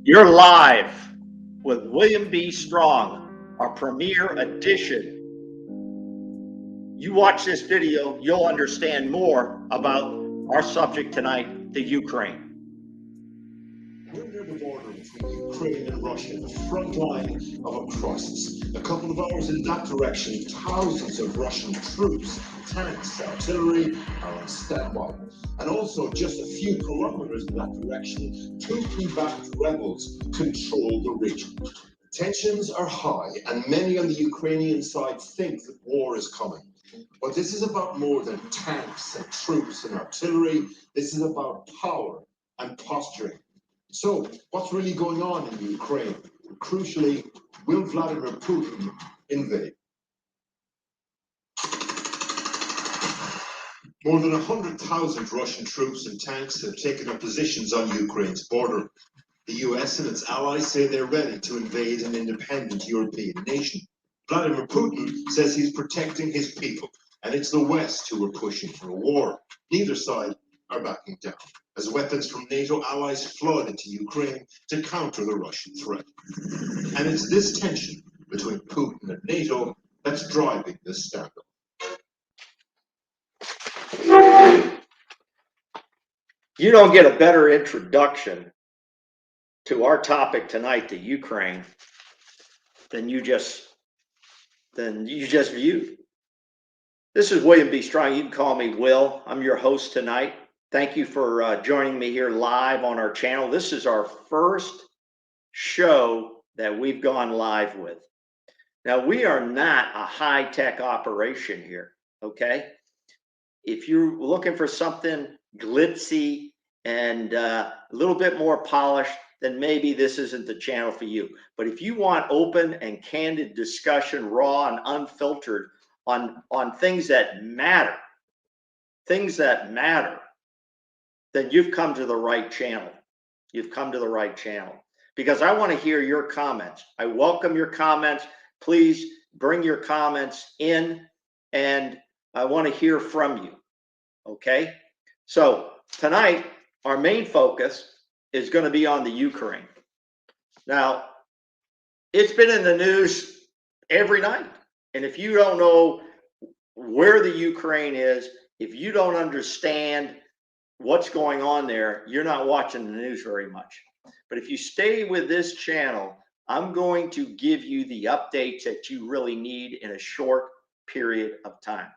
You're live with William B. Strong, our premiere edition. You watch this video, you'll understand more about our subject tonight, the Ukraine. We're near the border between Ukraine and Russia, the front line of a crisis. A couple of hours in that direction, thousands of Russian troops, tanks, artillery are on standby. And also, just a few kilometers in that direction, Putin-backed rebels control the region. Tensions are high, and many on the Ukrainian side think that war is coming. But this is about more than tanks and troops and artillery. This is about power and posturing. So, what's really going on in Ukraine? Crucially, will Vladimir Putin invade? More than 100,000 Russian troops and tanks have taken up positions on Ukraine's border. The US and its allies say they're ready to invade an independent European nation. Vladimir Putin says he's protecting his people, and it's the West who are pushing for a war. Neither side are backing down, as weapons from NATO allies flood into Ukraine to counter the Russian threat. And it's this tension between Putin and NATO that's driving this standoff. You don't get a better introduction to our topic tonight, the Ukraine, than you just viewed. This is William B. Strong. You can call me Will. I'm your host tonight. Thank you for joining me here live on our channel. This is our first show that we've gone live with. Now, we are not a high-tech operation here, okay? If you're looking for something glitzy and a little bit more polished, then maybe this isn't the channel for you. But if you want open and candid discussion, raw and unfiltered on things that matter, then you've come to the right channel. You've come to the right channel, because I want to hear your comments. I welcome your comments. Please bring your comments in, and I want to hear from you. Okay? So tonight, our main focus is going to be on the Ukraine. Now, it's been in the news every night. And if you don't know where the Ukraine is, if you don't understand what's going on there, you're not watching the news very much. But if you stay with this channel, I'm going to give you the updates that you really need in a short period of time.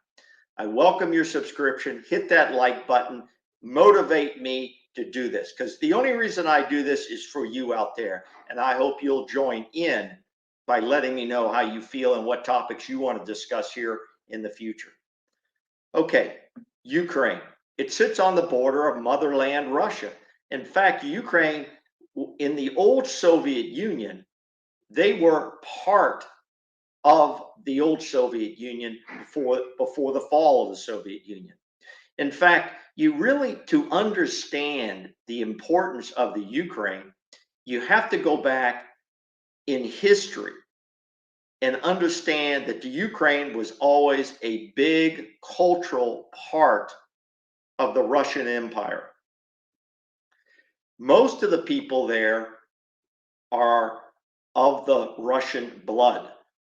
I welcome your subscription. Hit that like button. Motivate me to do this, because the only reason I do this is for you out there. And I hope you'll join in by letting me know how you feel and what topics you want to discuss here in the future. Okay, Ukraine. It sits on the border of motherland Russia. In fact, Ukraine, in the old Soviet Union, they were part of the old Soviet Union before the fall of the Soviet Union. In fact, you really, to understand the importance of the Ukraine, you have to go back in history and understand that the Ukraine was always a big cultural part of the Russian Empire. Most of the people there are of the Russian blood,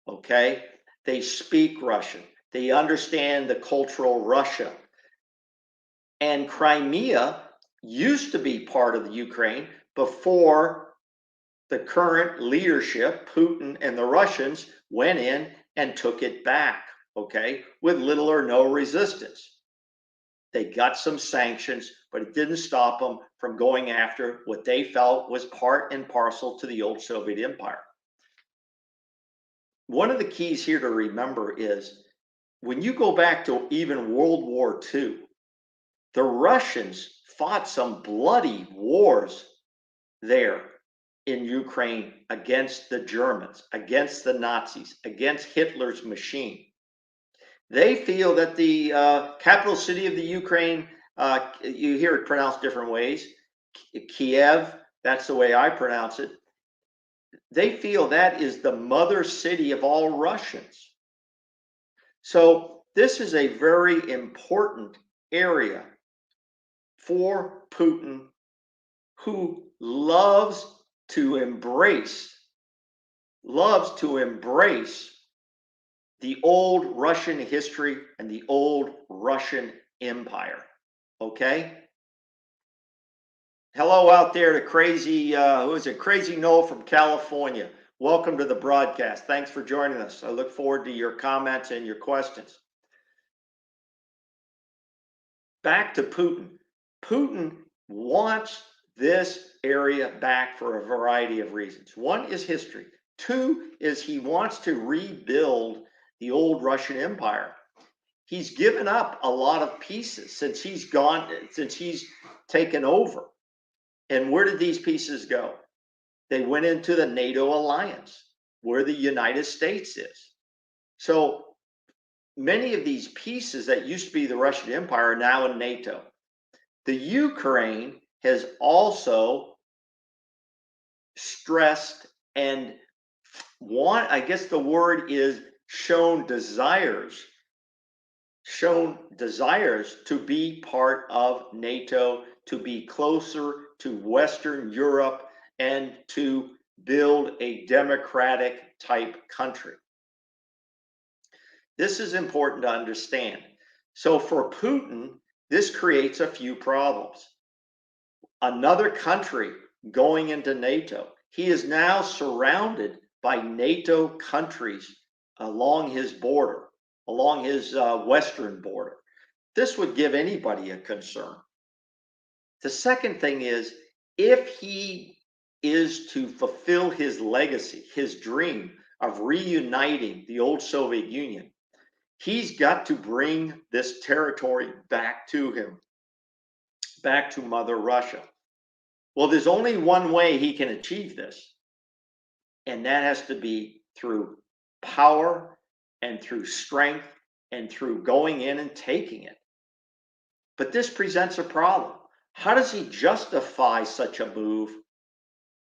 okay? They speak Russian. They understand the cultural Russia. And Crimea used to be part of the Ukraine before the current leadership, Putin and the Russians, went in and took it back, okay, with little or no resistance. They got some sanctions, but it didn't stop them from going after what they felt was part and parcel to the old Soviet Empire. One of the keys here to remember is when you go back to even World War II, the Russians fought some bloody wars there in Ukraine against the Germans, against the Nazis, against Hitler's machine. They feel that the capital city of the Ukraine, you hear it pronounced different ways, Kiev, that's the way I pronounce it. They feel that is the mother city of all Russians. So this is a very important area for Putin, who loves loves to embrace the old Russian history and the old Russian Empire. Okay? Hello out there to Crazy, who is it? Crazy Noel from California. Welcome to the broadcast. Thanks for joining us. I look forward to your comments and your questions. Back to Putin. Putin wants this area back for a variety of reasons. One is history. Two is he wants to rebuild the old Russian Empire. He's given up a lot of pieces since he's taken over. And where did these pieces go? They went into the NATO alliance, where the United States is. So many of these pieces that used to be the Russian Empire are now in NATO. The Ukraine has also stressed and I guess the word is shown desires to be part of NATO, to be closer to Western Europe, and to build a democratic type country. This is important to understand. So for Putin, this creates a few problems. Another country going into NATO. He is now surrounded by NATO countries along his border, along his western border. This would give anybody a concern. The second thing is, if he is to fulfill his legacy, his dream of reuniting the old Soviet Union, he's got to bring this territory back to him, back to Mother Russia. Well, there's only one way he can achieve this, and that has to be through power and through strength and through going in and taking it. But this presents a problem. How does he justify such a move?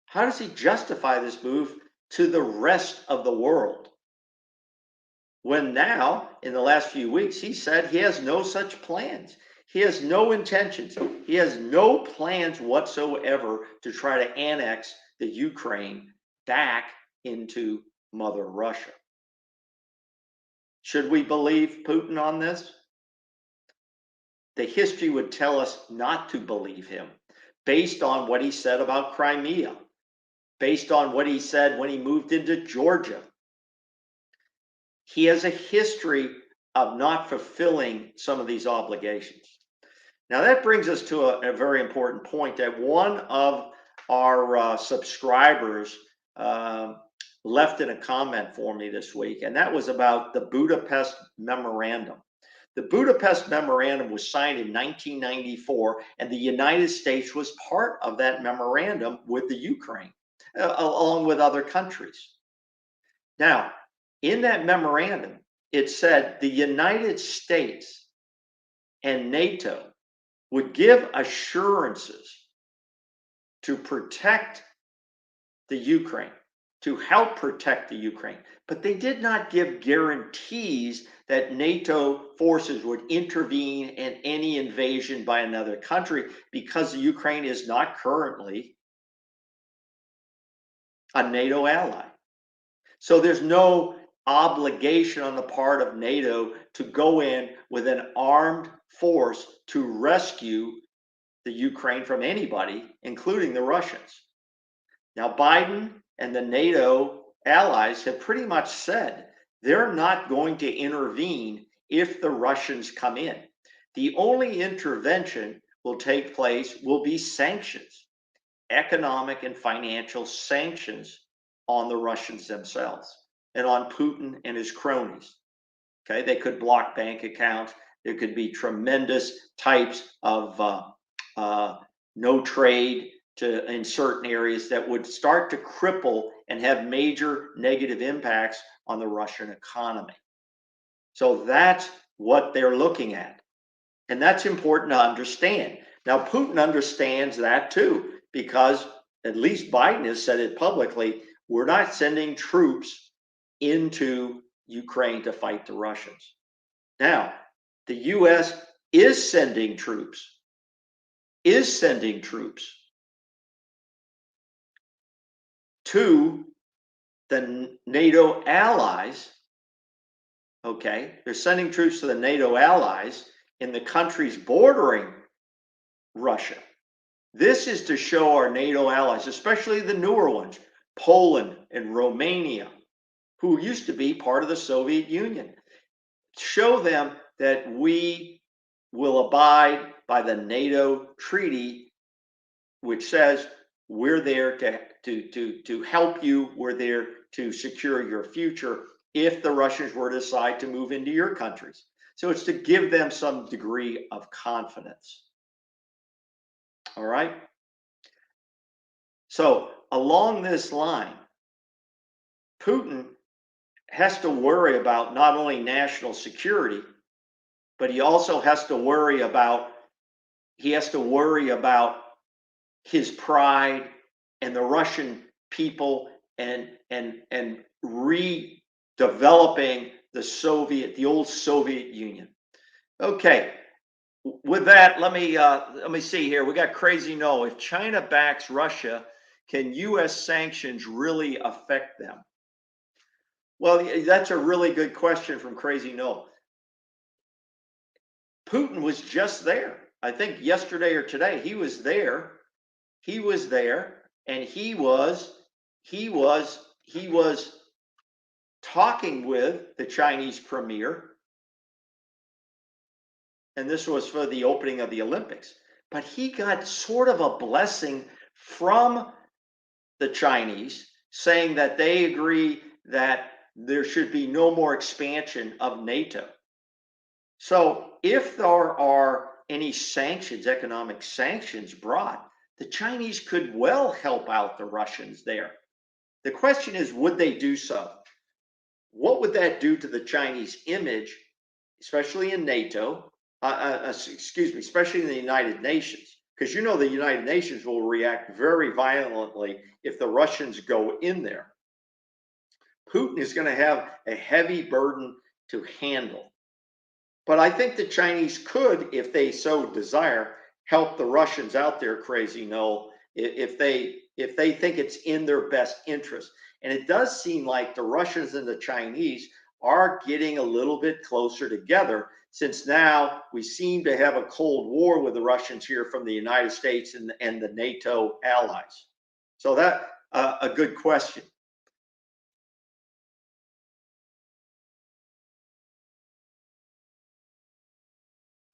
How does he justify this move to the rest of the world? When now, in the last few weeks, he said he has no such plans. He has no intentions. He has no plans whatsoever to try to annex the Ukraine back into Mother Russia. Should we believe Putin on this? The history would tell us not to believe him, based on what he said about Crimea, based on what he said when he moved into Georgia. He has a history of not fulfilling some of these obligations. Now that brings us to a very important point that one of our subscribers left in a comment for me this week, and that was about the Budapest Memorandum. The Budapest Memorandum was signed in 1994, and the United States was part of that memorandum with the Ukraine, along with other countries. Now, in that memorandum, it said the United States and NATO would give assurances to protect the Ukraine, to help protect the Ukraine, but they did not give guarantees that NATO forces would intervene in any invasion by another country, because the Ukraine is not currently a NATO ally. So there's no obligation on the part of NATO to go in with an armed force to rescue the Ukraine from anybody, including the Russians. Now, Biden and the NATO allies have pretty much said they're not going to intervene if the Russians come in. The only intervention will take place will be sanctions, economic and financial sanctions on the Russians themselves and on Putin and his cronies. Okay, they could block bank accounts. There could be tremendous types of no trade in certain areas that would start to cripple and have major negative impacts on the Russian economy. So that's what they're looking at. And that's important to understand. Now, Putin understands that too, because at least Biden has said it publicly, we're not sending troops into Ukraine to fight the Russians. Now, the U.S. is sending troops, to the NATO allies. Okay, they're sending troops to the NATO allies in the countries bordering Russia. This is to show our NATO allies, especially the newer ones, Poland and Romania, who used to be part of the Soviet Union, show them that we will abide by the NATO treaty, which says we're there to help you, we're there to secure your future if the Russians were to decide to move into your countries. So it's to give them some degree of confidence. All right. So along this line, Putin has to worry about not only national security, but he also has to worry about his pride and the Russian people and redeveloping the old Soviet Union. Okay, with that, let me see here. We got Crazy No. If China backs Russia, can U.S. sanctions really affect them? Well, that's a really good question from Crazy No. Putin was just there. I think yesterday or today he was there. He was there, and he was talking with the Chinese premier, and this was for the opening of the Olympics. But he got sort of a blessing from the Chinese, saying that they agree that there should be no more expansion of NATO. So if there are any sanctions, economic sanctions brought, the Chinese could well help out the Russians there. The question is, would they do so? What would that do to the Chinese image, especially in NATO, especially in the United Nations? Because you know the United Nations will react very violently if the Russians go in there. Putin is going to have a heavy burden to handle. But I think the Chinese could, if they so desire, help the Russians out there, Crazy Noel, if they think it's in their best interest. And it does seem like the Russians and the Chinese are getting a little bit closer together, since now we seem to have a Cold War with the Russians here from the United States and the NATO allies. So that a good question.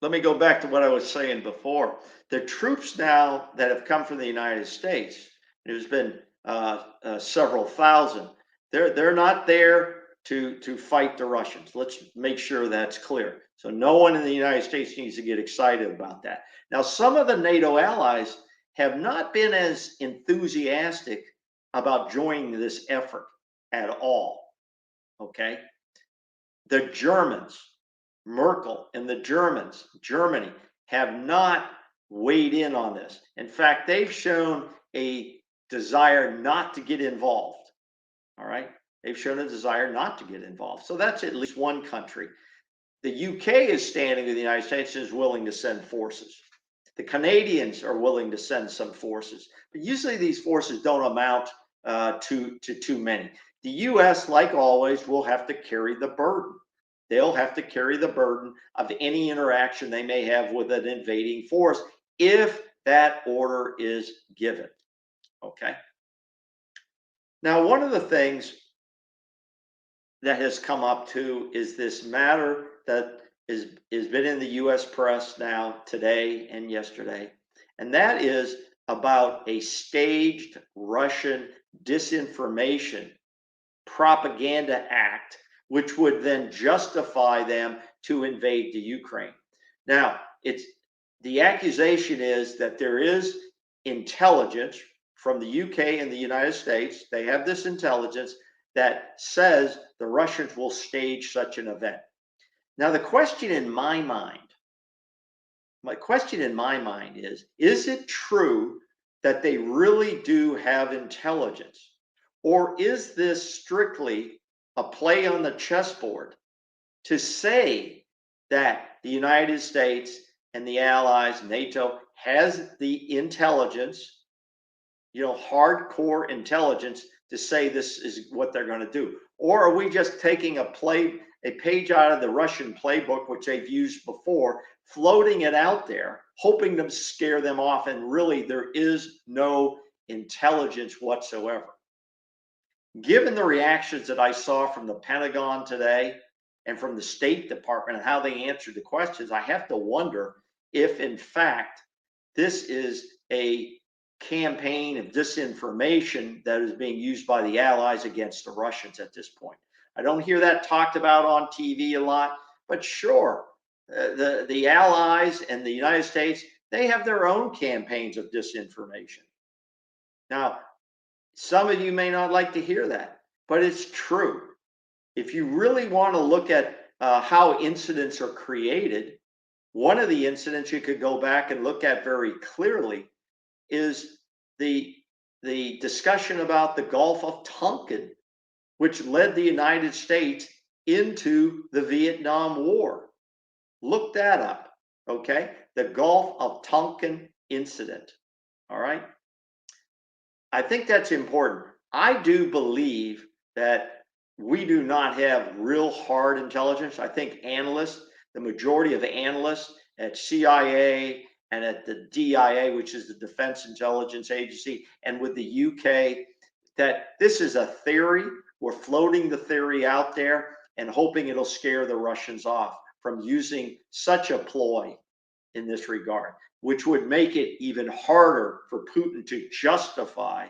Let me go back to what I was saying before. The troops now that have come from the United States, there's been several thousand. They're not there to fight the Russians. Let's make sure that's clear. So no one in the United States needs to get excited about that. Now, some of the NATO allies have not been as enthusiastic about joining this effort at all. Okay, the Germans, Merkel and the Germans, Germany, have not weighed in on this. In fact, they've shown a desire not to get involved. All right. They've shown a desire not to get involved. So that's at least one country. The UK is standing with the United States and is willing to send forces. The Canadians are willing to send some forces. But usually these forces don't amount to too many. The US, like always, will have to carry the burden. They'll have to carry the burden of any interaction they may have with an invading force if that order is given. Okay. Now, one of the things that has come up too is this matter that has been in the US press now today and yesterday, and that is about a staged Russian disinformation propaganda act, which would then justify them to invade the Ukraine. Now, the accusation is that there is intelligence from the UK and the United States. They have this intelligence that says the Russians will stage such an event. Now, the question in my mind is it true that they really do have intelligence? Or is this strictly a play on the chessboard to say that the United States and the allies, NATO, has the intelligence hardcore intelligence to say this is what they're going to do? Or are we just taking a page out of the Russian playbook, which they've used before, floating it out there, hoping to scare them off, and really there is no intelligence whatsoever? Given the reactions that I saw from the Pentagon today and from the State Department and how they answered the questions, I have to wonder if, in fact, this is a campaign of disinformation that is being used by the Allies against the Russians at this point. I don't hear that talked about on TV a lot, but sure, the Allies and the United States, they have their own campaigns of disinformation. Now, some of you may not like to hear that, but it's true. If you really want to look at how incidents are created, one of the incidents you could go back and look at very clearly is the discussion about the Gulf of Tonkin, which led the United States into the Vietnam War. Look that up, okay? The Gulf of Tonkin incident, all right? I think that's important. I do believe that we do not have real hard intelligence. I think analysts, the majority of analysts at CIA and at the DIA, which is the Defense Intelligence Agency, and with the UK, that this is a theory. We're floating the theory out there and hoping it'll scare the Russians off from using such a ploy in this regard, which would make it even harder for Putin to justify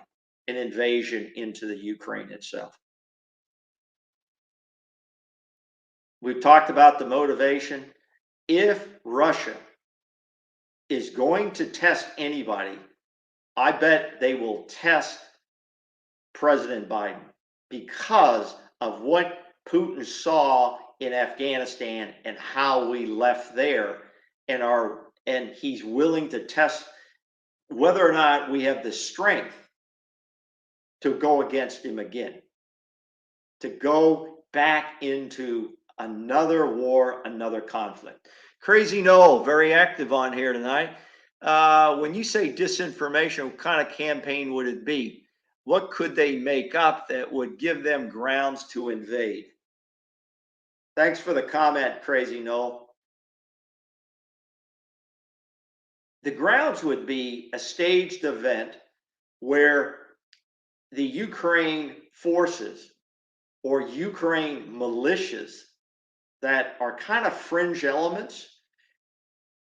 an invasion into the Ukraine itself. We've talked about the motivation. If Russia is going to test anybody, I bet they will test President Biden because of what Putin saw in Afghanistan and how we left there, and he's willing to test whether or not we have the strength to go against him again, to go back into another war, another conflict. Crazy Noel, very active on here tonight. When you say disinformation, what kind of campaign would it be? What could they make up that would give them grounds to invade? Thanks for the comment, Crazy Noel. The grounds would be a staged event where the Ukraine forces or Ukraine militias that are kind of fringe elements.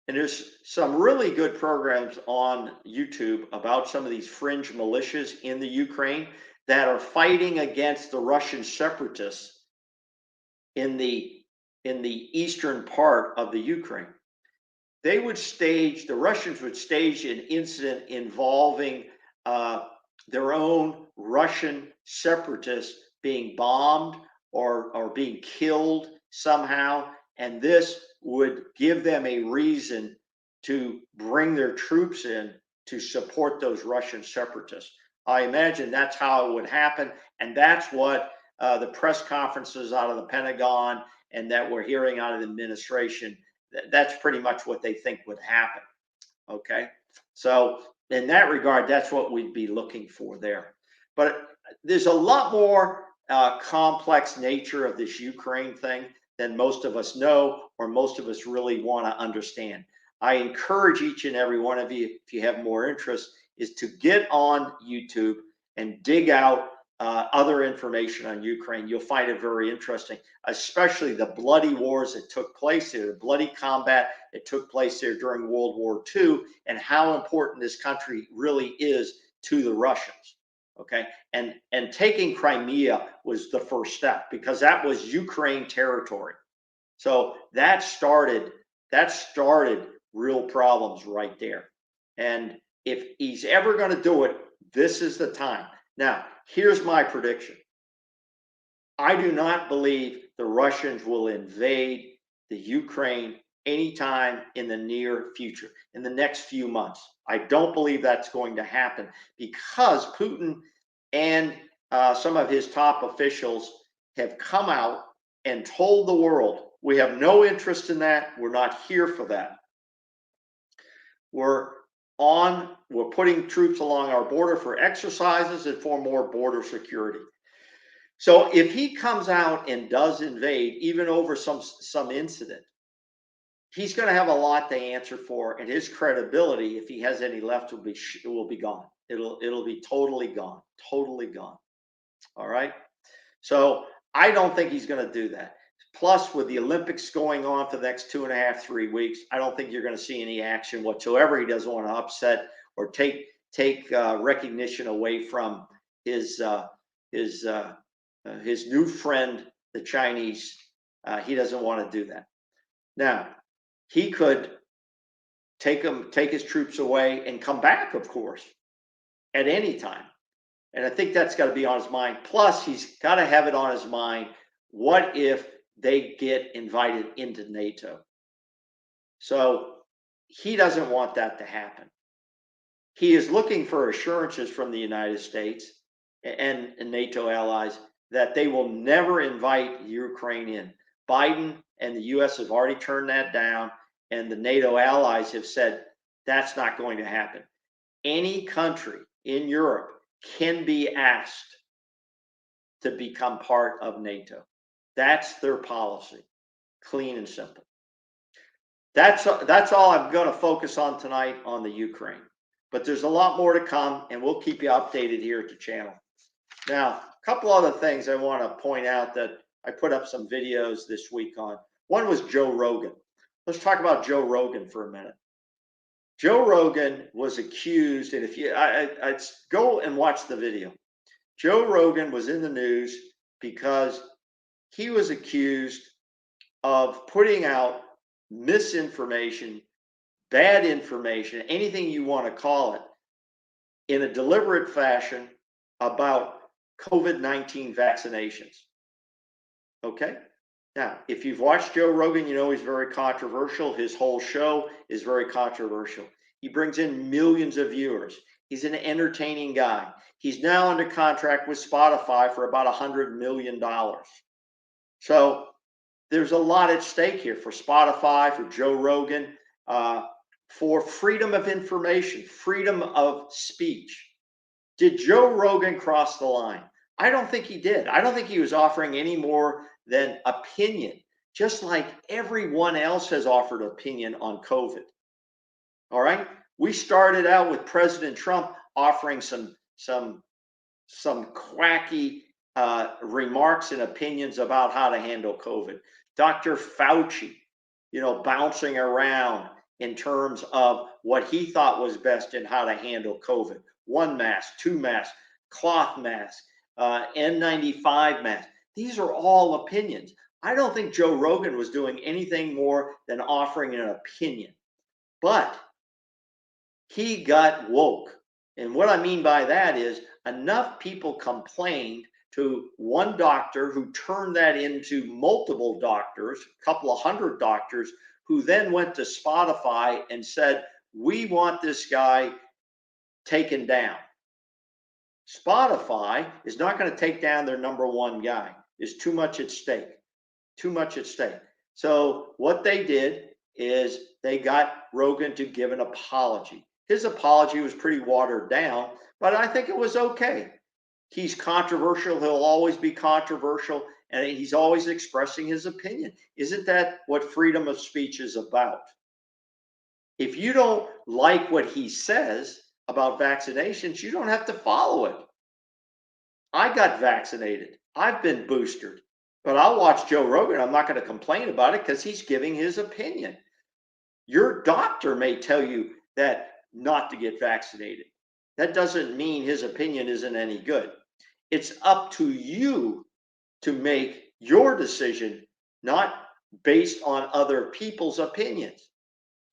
And there's some really good programs on YouTube about some of these fringe militias in the Ukraine that are fighting against the Russian separatists in the eastern part of the Ukraine. The Russians would stage an incident involving their own Russian separatists being bombed or being killed somehow, and this would give them a reason to bring their troops in to support those Russian separatists. I imagine that's how it would happen, and that's what the press conferences out of the Pentagon and that we're hearing out of the administration, that's pretty much what they think would happen. Okay, so in that regard, that's what we'd be looking for there. But there's a lot more complex nature of this Ukraine thing than most of us know or most of us really want to understand. I encourage each and every one of you, if you have more interest, is to get on YouTube and dig out other information on Ukraine. You'll find it very interesting, especially the bloody wars that took place there, the bloody combat that took place there during World War II, and how important this country really is to the Russians. Okay, and taking Crimea was the first step because that was Ukraine territory. So that started real problems right there. And if he's ever going to do it, this is the time. Now, here's my prediction. I do not believe the Russians will invade the Ukraine anytime in the near future, in the next few months. I don't believe that's going to happen because Putin and some of his top officials have come out and told the world, we have no interest in that. We're not here for that. we're putting troops along our border for exercises and for more border security. So if he comes out and does invade, even over some incident, he's going to have a lot to answer for, and his credibility, if he has any left, will be gone. It'll be totally gone, totally gone. All right. So I don't think he's going to do that. Plus, with the Olympics going on for the next 2.5, 3 weeks, I don't think you're going to see any action whatsoever. He doesn't want to upset or take recognition away from his new friend, the Chinese. He doesn't want to do that. Now, he could take his troops away and come back, of course, at any time. And I think that's got to be on his mind. Plus, he's got to have it on his mind. What if they get invited into NATO? So he doesn't want that to happen. He is looking for assurances from the United States and NATO allies that they will never invite Ukraine in. Biden and the US have already turned that down, and the NATO allies have said that's not going to happen. Any country in Europe can be asked to become part of NATO. That's their policy, clean and simple. That's all I'm going to focus on tonight on the Ukraine. But there's a lot more to come, and we'll keep you updated here at the channel. Now, a couple other things I want to point out that I put up some videos this week on. One was Joe Rogan. Let's talk about Joe Rogan for a minute. Joe Rogan was accused, and if you I'd go and watch the video. Joe Rogan was in the news because he was accused of putting out misinformation, bad information, anything you want to call it, in a deliberate fashion about COVID-19 vaccinations. Okay? Now, if you've watched Joe Rogan, you know he's very controversial. His whole show is very controversial. He brings in millions of viewers. He's an entertaining guy. He's now under contract with Spotify for about $100 million. So there's a lot at stake here for Spotify, for Joe Rogan, for freedom of information, freedom of speech. Did Joe Rogan cross the line? I don't think he did. I don't think he was offering any more than opinion, just like everyone else has offered opinion on COVID. All right. We started out with President Trump offering some quacky remarks and opinions about how to handle COVID. Dr. Fauci, bouncing around in terms of what he thought was best in how to handle COVID. 1 mask, 2 masks, cloth mask, N95 mask. These are all opinions. I don't think Joe Rogan was doing anything more than offering an opinion, but he got woke. And what I mean by that is enough people complained to one doctor who turned that into multiple doctors, a couple of hundred doctors, who then went to Spotify and said, we want this guy taken down. Spotify is not going to take down their number one guy. There's too much at stake. Too much at stake. So what they did is they got Rogan to give an apology. His apology was pretty watered down, but I think it was okay. He's controversial. He'll always be controversial, and he's always expressing his opinion. Isn't that what freedom of speech is about? If you don't like what he says about vaccinations, you don't have to follow it. I got vaccinated. I've been boosted, but I'll watch Joe Rogan. I'm not going to complain about it because he's giving his opinion. Your doctor may tell you that not to get vaccinated. That doesn't mean his opinion isn't any good. It's up to you to make your decision, not based on other people's opinions.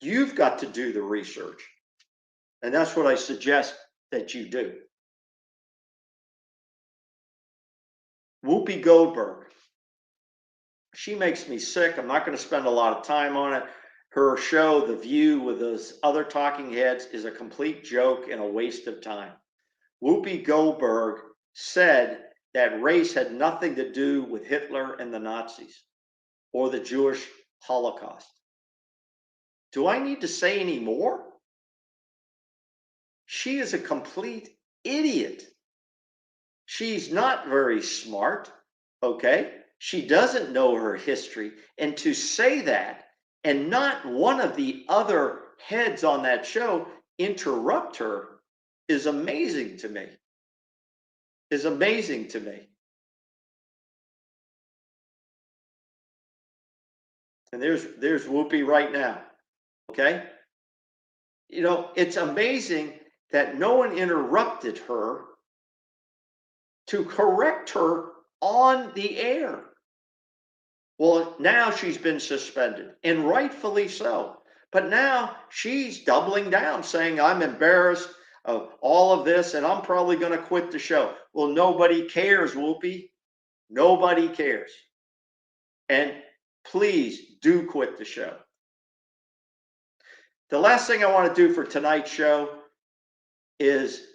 You've got to do the research. And that's what I suggest that you do. Whoopi Goldberg. She makes me sick. I'm not going to spend a lot of time on it. Her show, The View, with those other talking heads, is a complete joke and a waste of time. Whoopi Goldberg said that race had nothing to do with Hitler and the Nazis or the Jewish Holocaust. Do I need to say any more? She is a complete idiot. She's not very smart, okay? She doesn't know her history. And to say that and not one of the other heads on that show interrupt her is amazing to me. Is amazing to me. And there's Whoopi right now, okay? You know, it's amazing that no one interrupted her to correct her on the air. Well, now she's been suspended, and rightfully so. But now she's doubling down, saying, I'm embarrassed of all of this, and I'm probably going to quit the show. Well, nobody cares, Whoopi. Nobody cares. And please do quit the show. The last thing I want to do for tonight's show is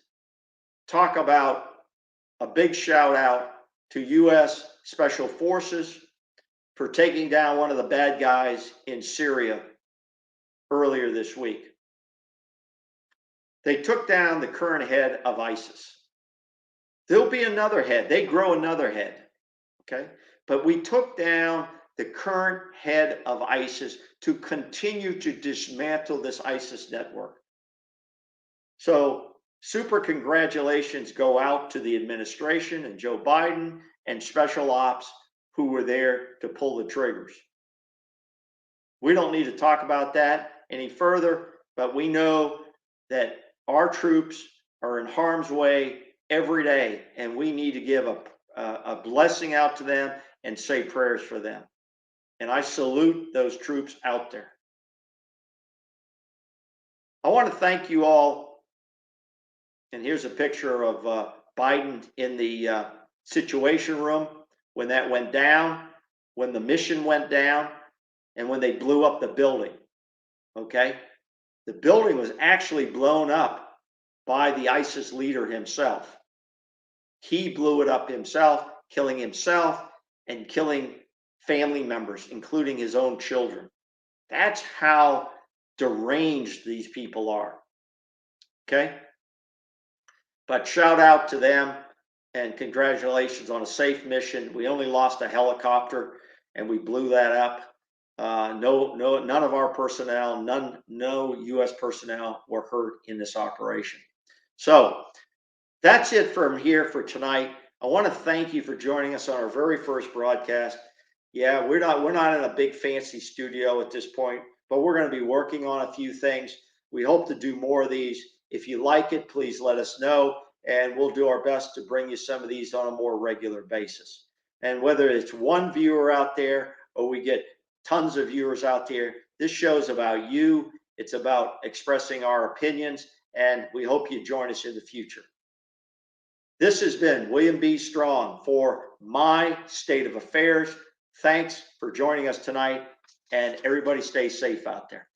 talk about a big shout out to U.S. Special Forces for taking down one of the bad guys in Syria earlier this week. They took down the current head of ISIS. There'll be another head. They grow another head, okay? But we took down the current head of ISIS to continue to dismantle this ISIS network. So super congratulations go out to the administration and Joe Biden and special ops who were there to pull the triggers. We don't need to talk about that any further, but we know that our troops are in harm's way every day, and we need to give a blessing out to them and say prayers for them. And I salute those troops out there. I want to thank you all. And here's a picture of Biden in the Situation Room when that went down, when the mission went down, and when they blew up the building. Okay? The building was actually blown up by the ISIS leader himself. He blew it up himself, killing himself and killing family members, including his own children. That's how deranged these people are. Okay? But shout out to them and congratulations on a safe mission. We only lost a helicopter and we blew that up. None of our personnel, no U.S. personnel were hurt in this operation. So that's it from here for tonight. I want to thank you for joining us on our very first broadcast. Yeah, we're not in a big fancy studio at this point, but we're going to be working on a few things. We hope to do more of these. If you like it, please let us know, and we'll do our best to bring you some of these on a more regular basis. And whether it's one viewer out there or we get tons of viewers out there, this show is about you. It's about expressing our opinions, and we hope you join us in the future. This has been William B. Strong for My State of Affairs. Thanks for joining us tonight, and everybody stay safe out there.